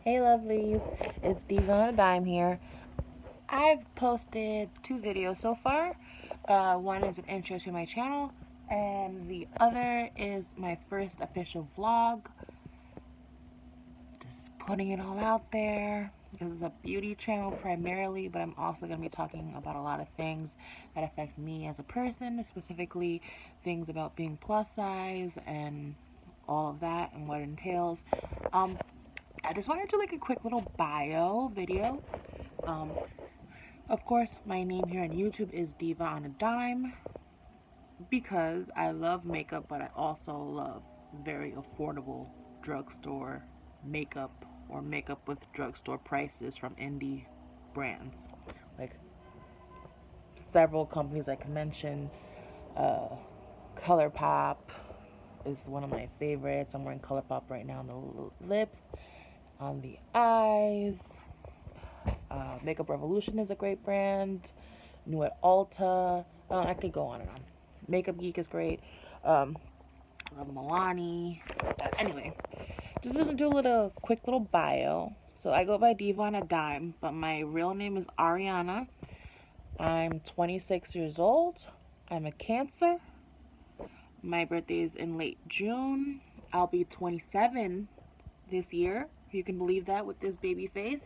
Hey lovelies, it's Diva on a dime here. I've posted 2 videos so far. One is an intro to my channel, and the other is my first official vlog. Just putting it all out there. This is a beauty channel primarily, but I'm also going to be talking about a lot of things that affect me as a person, specifically things about being plus size and all of that and what it entails. I just wanted to do like a quick little bio video. Of course, my name here on YouTube is Diva on a Dime because I love makeup, but I also love very affordable drugstore makeup or makeup with drugstore prices from indie brands. Like several companies I can mention. ColourPop is one of my favorites. I'm wearing ColourPop right now on the lips, on the eyes. Makeup Revolution is a great brand. New at Ulta. I could go on and on. Makeup Geek is great. Milani. Anyway, just to do a quick little bio. So I go by Diva on a Dime, but my real name is Ariana. I'm 26 years old. I'm a Cancer. My birthday is in late June. I'll be 27 this year. If you can believe that with this baby face.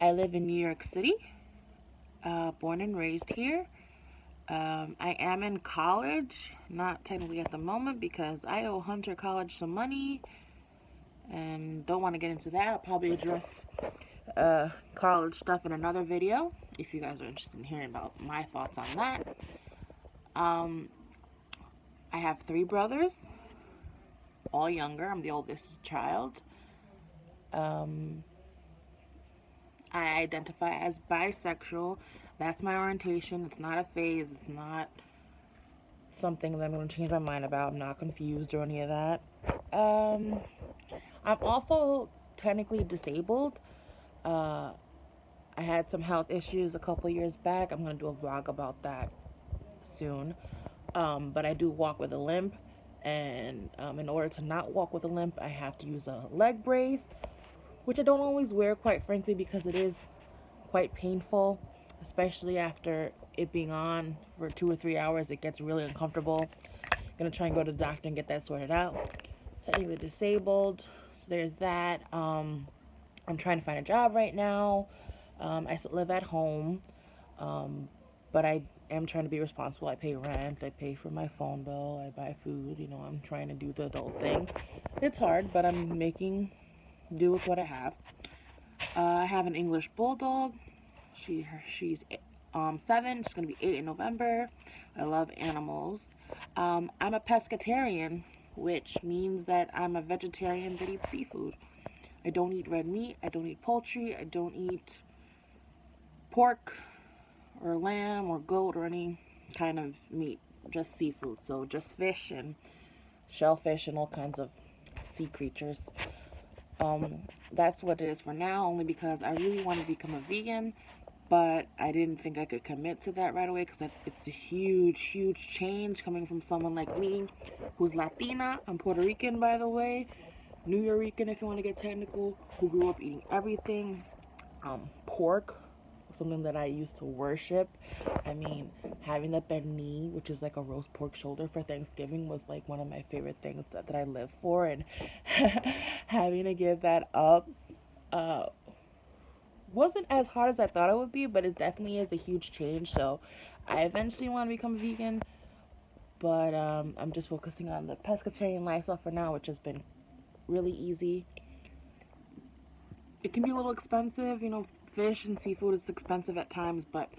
I live in New York City, born and raised here. I am in college, not technically at the moment because I owe Hunter College some money and don't want to get into that. I'll probably address college stuff in another video if you guys are interested in hearing about my thoughts on that. I have 3 brothers, all younger. I'm the oldest child. I identify as bisexual. That's my orientation. It's not a phase. It's not something that I'm going to change my mind about. I'm not confused or any of that. I'm also technically disabled. I had some health issues a couple years back. I'm going to do a vlog about that soon. But I do walk with a limp. And in order to not walk with a limp, I have to use a leg brace, which I don't always wear, quite frankly, because it is quite painful, especially after it being on for 2 or 3 hours. It gets really uncomfortable. I'm gonna try and go to the doctor and get that sorted out. Technically disabled, so there's that. I'm trying to find a job right now. I still live at home, but I am trying to be responsible. I pay rent, I pay for my phone bill, I buy food. I'm trying to do the adult thing. It's hard, but I'm making do with what I have. I have an English bulldog. She's 7. She's gonna be 8 in November. I love animals. I'm a pescatarian, which means that I'm a vegetarian that eats seafood. I don't eat red meat. I don't eat poultry. I don't eat pork or lamb or goat or any kind of meat. Just seafood. So just fish and shellfish and all kinds of sea creatures. That's what it is for now, only because I really want to become a vegan, but I didn't think I could commit to that right away because it's a huge, huge change coming from someone like me who's Latina. I'm Puerto Rican, by the way, New Yorican if you want to get technical, who grew up eating everything. Pork, something that I used to worship. I mean, having the pernil, which is like a roast pork shoulder for Thanksgiving, was like one of my favorite things that I live for, and having to give that up wasn't as hard as I thought it would be, but it definitely is a huge change. So I eventually want to become vegan, but I'm just focusing on the pescatarian lifestyle for now, which has been really easy. It can be a little expensive, fish and seafood is expensive at times, but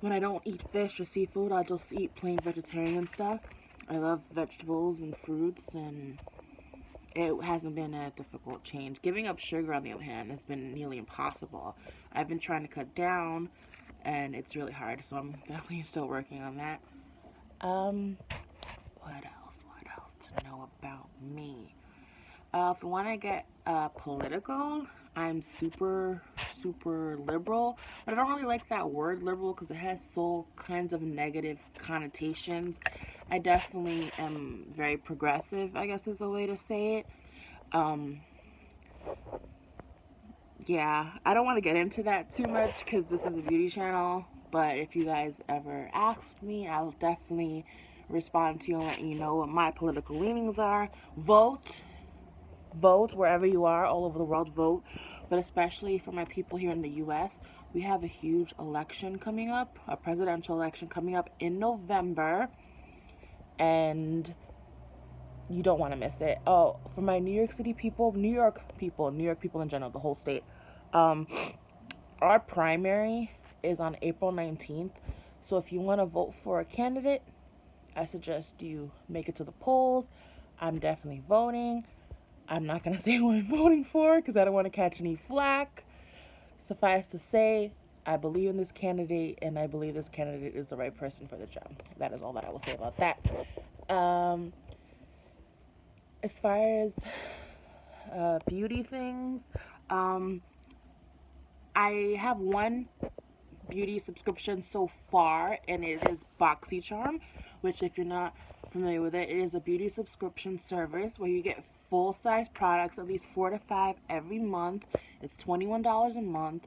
when I don't eat fish or seafood, I'll just eat plain vegetarian stuff. I love vegetables and fruits, and it hasn't been a difficult change. Giving up sugar, on the other hand, has been nearly impossible. I've been trying to cut down, and it's really hard, so I'm definitely still working on that. What else to know about me? If you want to get political, I'm super liberal, but I don't really like that word liberal because it has so kinds of negative connotations. I definitely am very progressive, I guess is a way to say it. Um, yeah, I don't want to get into that too much because this is a beauty channel. But if you guys ever ask me, I'll definitely respond to you and let you know what my political leanings are. Vote wherever you are, all over the world, vote. But especially for my people here in the U.S., we have a huge election coming up, a presidential election coming up in November, and you don't want to miss it. Oh, for my New York City people, New York people in general, the whole state, um, our primary is on April 19th. So if you want to vote for a candidate, I suggest you make it to the polls. I'm definitely voting. I'm not going to say who I'm voting for because I don't want to catch any flack. Suffice to say, I believe in this candidate and I believe this candidate is the right person for the job. That is all that I will say about that. As far as beauty things, I have one beauty subscription so far, and it is BoxyCharm, which, if you're not familiar with it, it is a beauty subscription service where you get full-size products, at least 4 to 5 every month. It's $21 a month.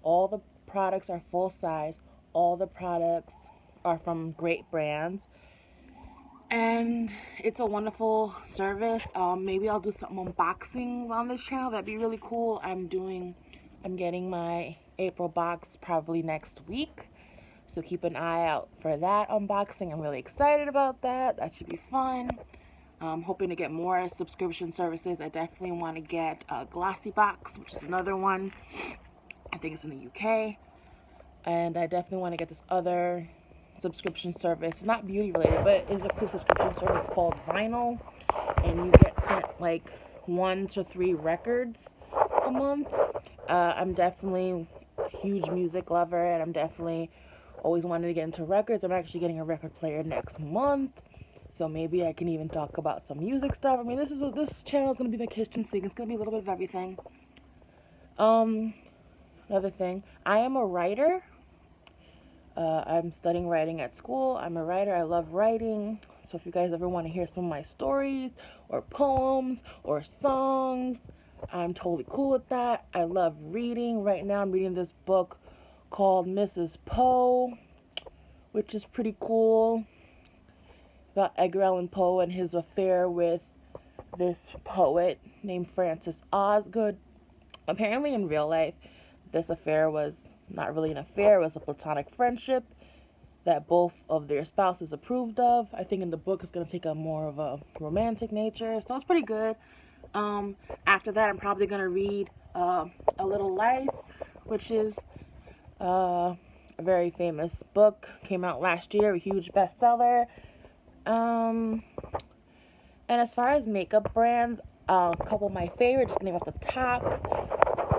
All the products are full-size. All the products are from great brands. And it's a wonderful service. Maybe I'll do some unboxings on this channel. That'd be really cool. I'm getting my April box probably next week. So keep an eye out for that unboxing. I'm really excited about that. That should be fun. I'm hoping to get more subscription services. I definitely want to get a Glossy Box, which is another one. I think it's from the UK. And I definitely want to get this other subscription service. It's not beauty related, but it is a cool subscription service called Vinyl. And you get sent like 1 to 3 records a month. I'm definitely a huge music lover, and I'm definitely always wanted to get into records. I'm actually getting a record player next month, so maybe I can even talk about some music stuff. I mean, this channel is gonna be the kitchen sink. It's gonna be a little bit of everything. Another thing, I am a writer. I'm studying writing at school. I'm a writer. I love writing. So if you guys ever want to hear some of my stories or poems or songs, I'm totally cool with that. I love reading. Right now I'm reading this book called Mrs. Poe, which is pretty cool, about Edgar Allan Poe and his affair with this poet named Frances Osgood. Apparently in real life, this affair was not really an affair. It was a platonic friendship that both of their spouses approved of. I think in the book it's going to take a more of a romantic nature, so it's pretty good. After that, I'm probably going to read A Little Life, which is a very famous book. Came out last year, a huge bestseller. And as far as makeup brands, a couple of my favorites, name off the top,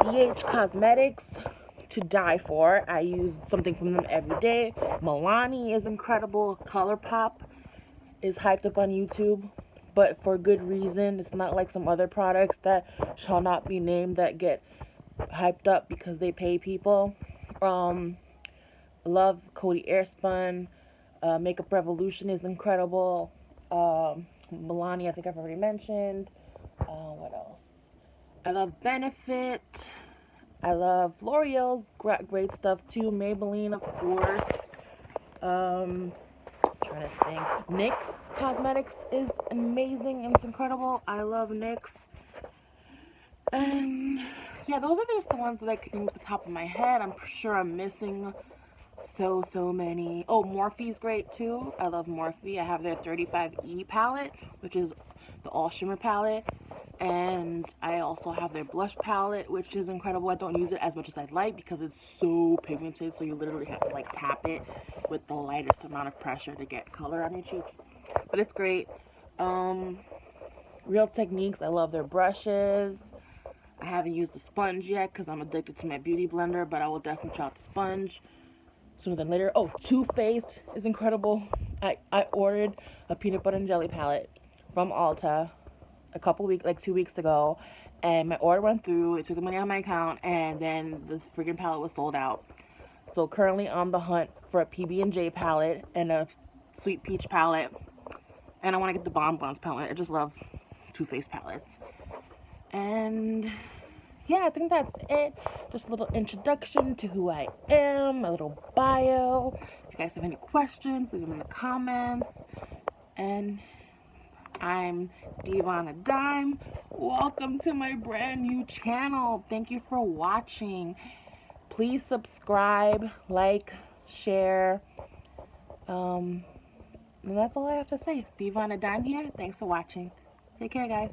BH Cosmetics, to die for. I use something from them every day. Milani is incredible. ColourPop is hyped up on YouTube, but for good reason. It's not like some other products that shall not be named that get hyped up because they pay people. Love Coty Airspun. Makeup Revolution is incredible. Milani, I think I've already mentioned. What else? I love Benefit. I love L'Oreal's great stuff too. Maybelline, of course. Trying to think. NYX Cosmetics is amazing and it's incredible. I love NYX. And yeah, those are just the ones that I can name off the top of my head. I'm sure I'm missing so many. Oh, Morphe's great too. I love Morphe. I have their 35E palette, which is the all shimmer palette. And I also have their blush palette, which is incredible. I don't use it as much as I'd like because it's so pigmented, so you literally have to like tap it with the lightest amount of pressure to get color on your cheeks. But it's great. Real Techniques, I love their brushes. I haven't used the sponge yet because I'm addicted to my beauty blender, but I will definitely try out the sponge sooner than later. Oh, Too Faced is incredible. I ordered a peanut butter and jelly palette from Ulta a couple weeks, like 2 weeks ago, and my order went through. It took the money out of my account, and then the freaking palette was sold out. So currently on the hunt for a PB&J palette and a Sweet Peach palette, and I want to get the Bonbons palette. I just love Too Faced palettes. And yeah, I think that's it. Just a little introduction to who I am, a little bio. If you guys have any questions, leave them in the comments. And I'm Diva on a Dime. Welcome to my brand new channel. Thank you for watching. Please subscribe, like, share. And that's all I have to say. Diva on a Dime here. Thanks for watching. Take care, guys.